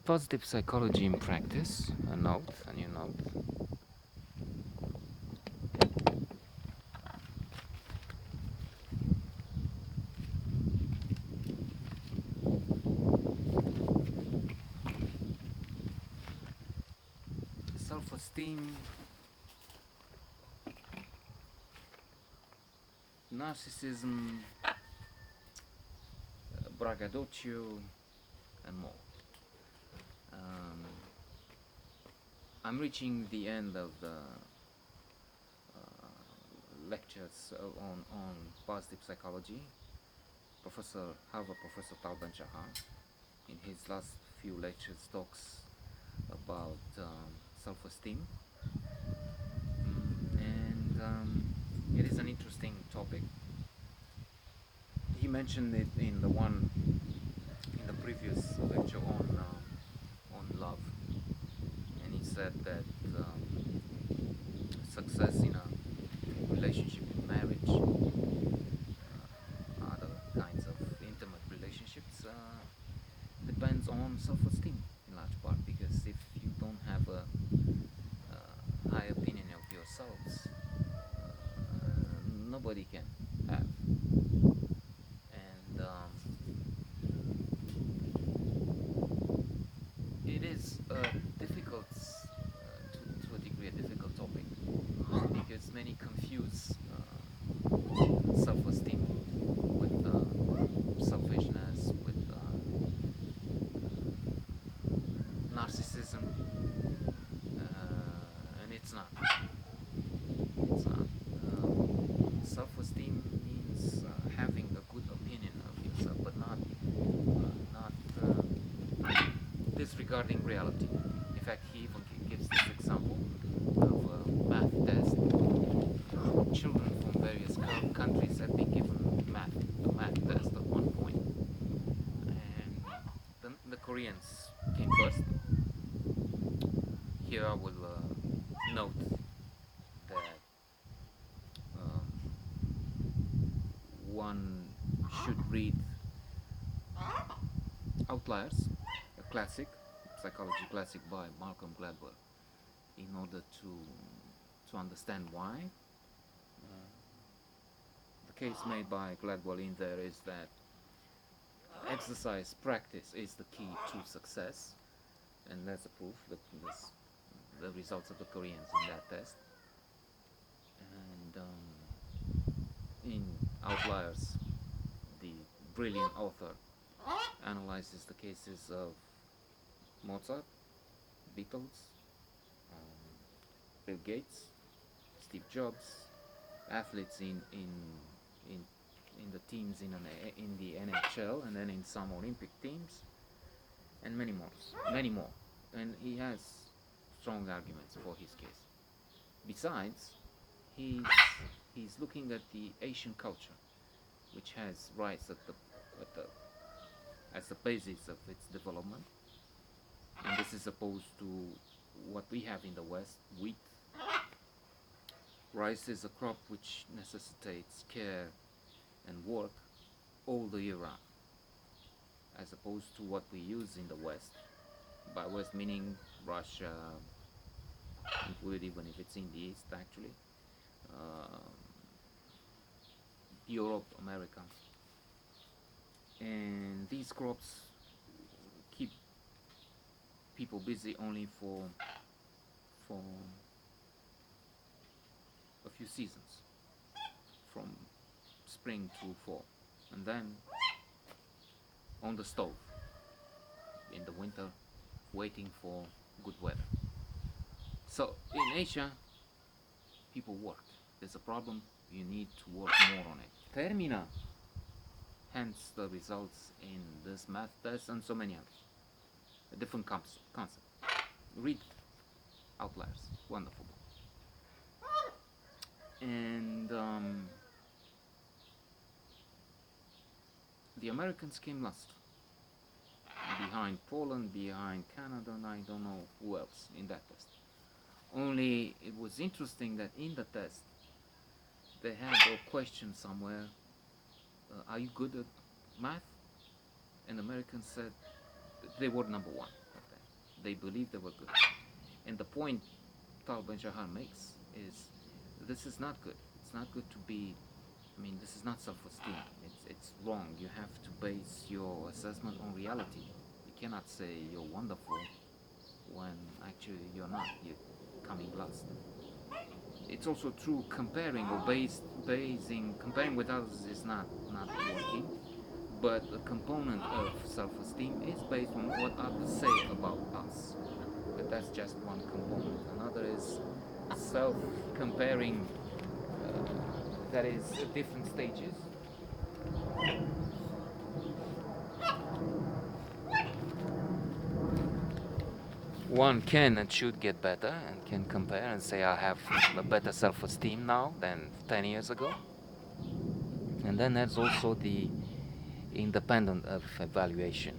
Positive psychology in practice. A new note. Self-esteem, narcissism, braggadocio, and more. Um, I'm reaching the end of the lectures on positive psychology. Harvard Professor Talban Shahar, in his last few lectures, talks about self-esteem, and it is an interesting topic. He mentioned it in the previous lecture on love, and he said that success in a relationship, in marriage, other kinds of intimate relationships, depends on self-esteem in large part, because if you don't have a high opinion of yourselves, nobody can have. And it is a difficult, to a degree, a difficult topic, because many confuse self-esteem with selfishness, with narcissism, and it's not. It's not. Self-esteem means having a good opinion of yourself, but not disregarding reality. In fact, he even gives this example of a math test. Children from various countries have been given a math test at one point, and the Koreans came first. Here I will note that um, one should read Outliers, a classic, psychology classic by Malcolm Gladwell, in order to understand why. Uh, the case made by Gladwell in there is that exercise practice is the key to success, and that's a proof that the results of the Koreans in that test. And in Outliers, the brilliant author analyzes the cases of Mozart, Beatles, um, Bill Gates, Steve Jobs, athletes in in the teams in the NHL, and then in some Olympic teams, and many more. And he has strong arguments for his case. Besides, he's he's looking at the Asian culture, which has rice at the as the basis of its development, and this is opposed to what we have in the West: wheat. Rice is a crop which necessitates care and work all the year round, as opposed to what we use in the West. By West meaning Russia, included, even if it's in the East actually, um, Europe, America, and these crops keep people busy only for a few seasons, from spring to fall, and then on the stove in the winter, waiting for good weather. So in Asia, people work. There's a problem, you need to work more on it. Termina, hence the results in this math test and so many others. A different concept. Read Outliers, wonderful book. And the Americans came last, behind Poland, behind Canada, and I don't know who else in that test. Only it was interesting that in the test they had a question somewhere, are you good at math? And Americans said they were number one at that. they believe they were good. And the point Tal Ben Shahar makes is this is not good. It's not good to be, I mean, this is not self-esteem. It's wrong. You have to base your assessment on reality. You cannot say you're wonderful when actually you're not. You're coming last. It's also true comparing or comparing with others is not working. But a component of self-esteem is based on what others say about us. But that's just one component. Another is self-comparing, that is at different stages. One can and should get better and can compare and say I have a better self-esteem now than 10 years ago. And then there's also the independent of evaluation.